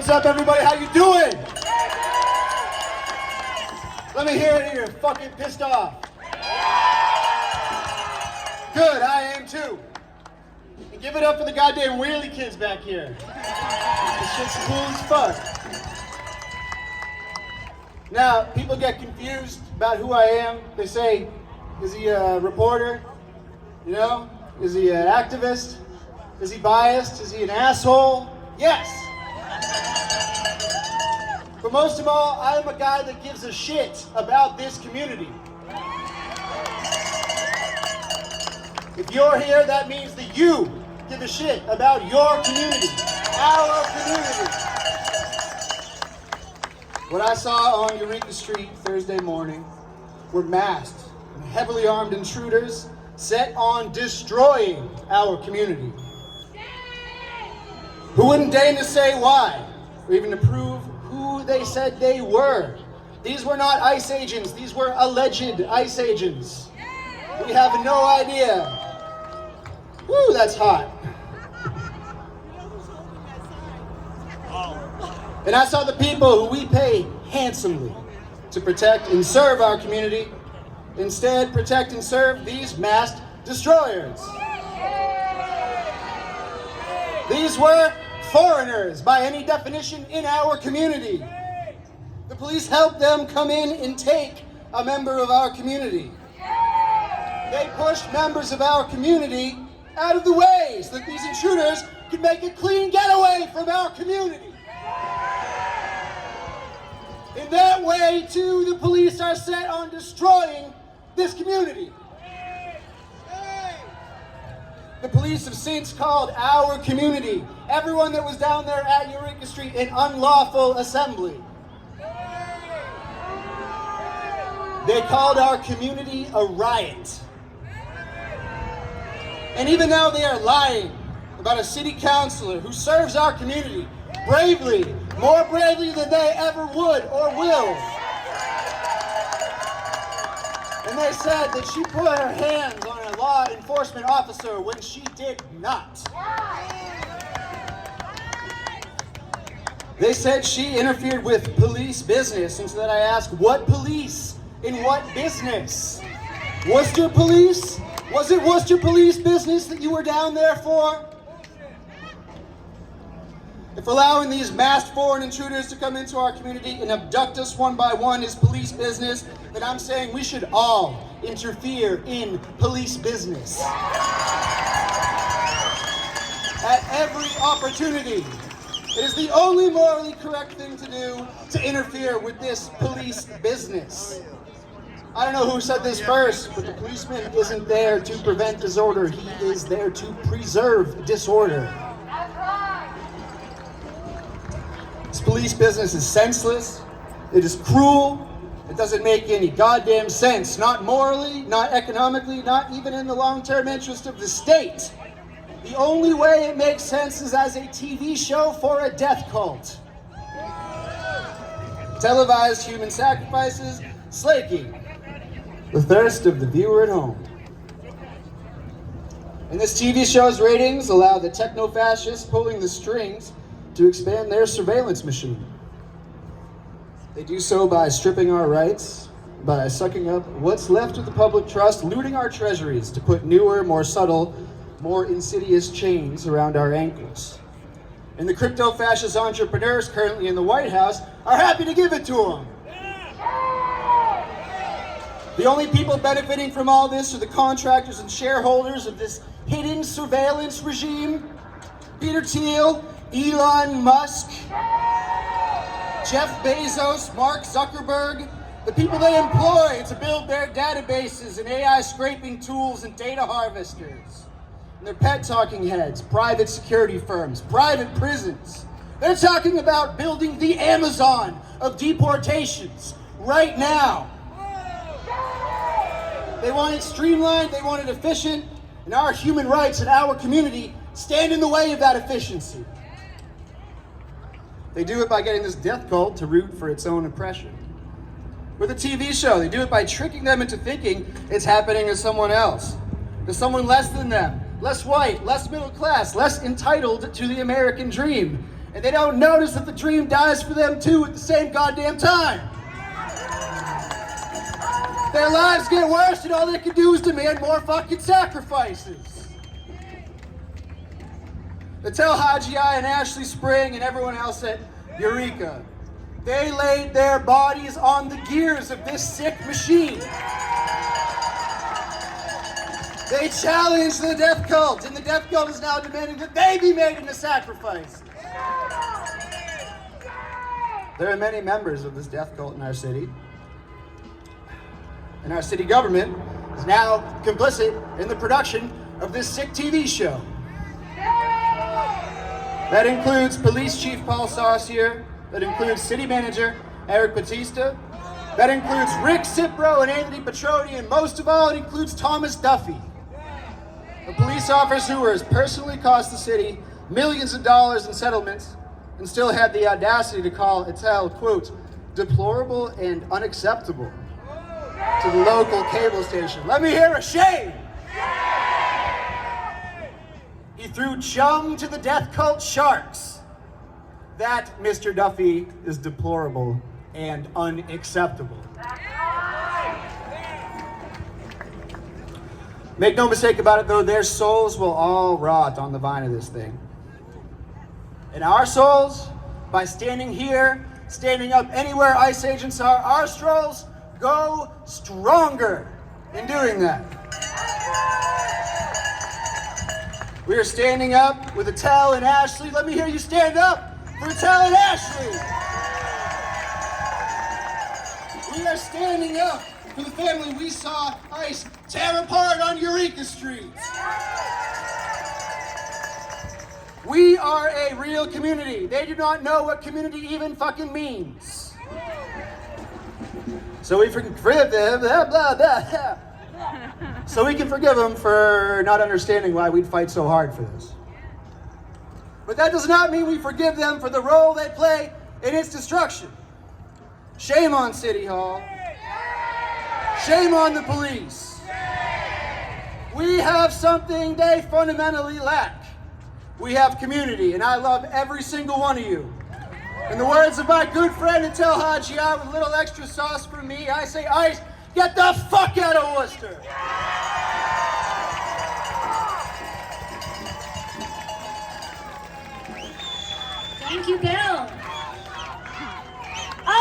What's up, everybody? How you doing? Let me hear it here. Fucking pissed off. Good, I am too. And give it up for the goddamn wheelie kids back here. This shit's cool as fuck. Now, people get confused about who I am. They say, is he a reporter? You know? Is he an activist? Is he biased? Is he an asshole? Yes! But most of all, I'm a guy that gives a shit about this community. If you're here, that means that you give a shit about your community, our community. What I saw on Eureka Street Thursday morning were masked and heavily armed intruders set on destroying our community. Who wouldn't deign to say why, or even to prove who they said they were? These were not ICE agents, these were alleged ICE agents. We have no idea. Woo, that's hot. And I saw the people who we pay handsomely to protect and serve our community instead protect and serve these masked destroyers. These were foreigners by any definition in our community. The police helped them come in and take a member of our community. They pushed members of our community out of the way so that these intruders could make a clean getaway from our community. In that way, too, the police are set on destroying this community. The police have since called our community, everyone that was down there at Eureka Street, an unlawful assembly. They called our community a riot. And even now they are lying about a city councilor who serves our community bravely, more bravely than they ever would or will. And they said that she put her hands on a law enforcement officer when she did not. They said she interfered with police business, and so that I asked, what police? In what business? Worcester Police? Was it Worcester Police business that you were down there for? If allowing these masked foreign intruders to come into our community and abduct us one by one is police business, then I'm saying we should all interfere in police business. At every opportunity. It is the only morally correct thing to do to interfere with this police business. I don't know who said this first, but the policeman isn't there to prevent disorder. He is there to preserve disorder. This police business is senseless. It is cruel. It doesn't make any goddamn sense. Not morally, not economically, not even in the long-term interest of the state. The only way it makes sense is as a TV show for a death cult. Televised human sacrifices, slaking the thirst of the viewer at home. And this TV show's ratings allow the techno-fascists pulling the strings to expand their surveillance machine. They do so by stripping our rights, by sucking up what's left of the public trust, looting our treasuries to put newer, more subtle, more insidious chains around our ankles. And the crypto-fascist entrepreneurs currently in the White House are happy to give it to them. The only people benefiting from all this are the contractors and shareholders of this hidden surveillance regime. Peter Thiel, Elon Musk, Jeff Bezos, Mark Zuckerberg, the people they employ to build their databases and AI scraping tools and data harvesters. And their pet talking heads, private security firms, private prisons. They're talking about building the Amazon of deportations right now. They want it streamlined, they want it efficient, and our human rights and our community stand in the way of that efficiency. They do it by getting this death cult to root for its own oppression. With a TV show, they do it by tricking them into thinking it's happening to someone else, to someone less than them, less white, less middle class, less entitled to the American dream. And they don't notice that the dream dies for them too at the same goddamn time. Their lives get worse and all they can do is demand more fucking sacrifices. They tell Haji I and Ashley Spring and everyone else at Eureka. They laid their bodies on the gears of this sick machine. They challenged the death cult, and the death cult is now demanding that they be made into sacrifices. There are many members of this death cult in our city. And our city government is now complicit in the production of this sick TV show. That includes Police Chief Paul Saucier. That includes City Manager Eric Batista. That includes Rick Cipro and Anthony Petroni, and most of all, it includes Thomas Duffy, a police officer who has personally cost the city millions of dollars in settlements and still had the audacity to call Attell, quote, deplorable and unacceptable to the local cable station. Let me hear a shame! He threw chum to the death cult sharks. That, Mr. Duffy, is deplorable and unacceptable. Make no mistake about it, though, their souls will all rot on the vine of this thing. And our souls, by standing here, standing up anywhere ICE agents are, our souls go stronger in doing that. We are standing up with Attell and Ashley. Let me hear you stand up for Attell and Ashley. We are standing up for the family we saw ICE tear apart on Eureka Street. We are a real community. They do not know what community even fucking means. So we forgive them, blah, blah, blah. So we can forgive them for not understanding why we'd fight so hard for this. But that does not mean we forgive them for the role they play in its destruction. Shame on City Hall. Shame on the police. We have something they fundamentally lack. We have community, and I love every single one of you. In the words of my good friend Attell Haji, with a little extra sauce for me, I say, ICE, get the fuck out of Worcester! Thank you, Bill.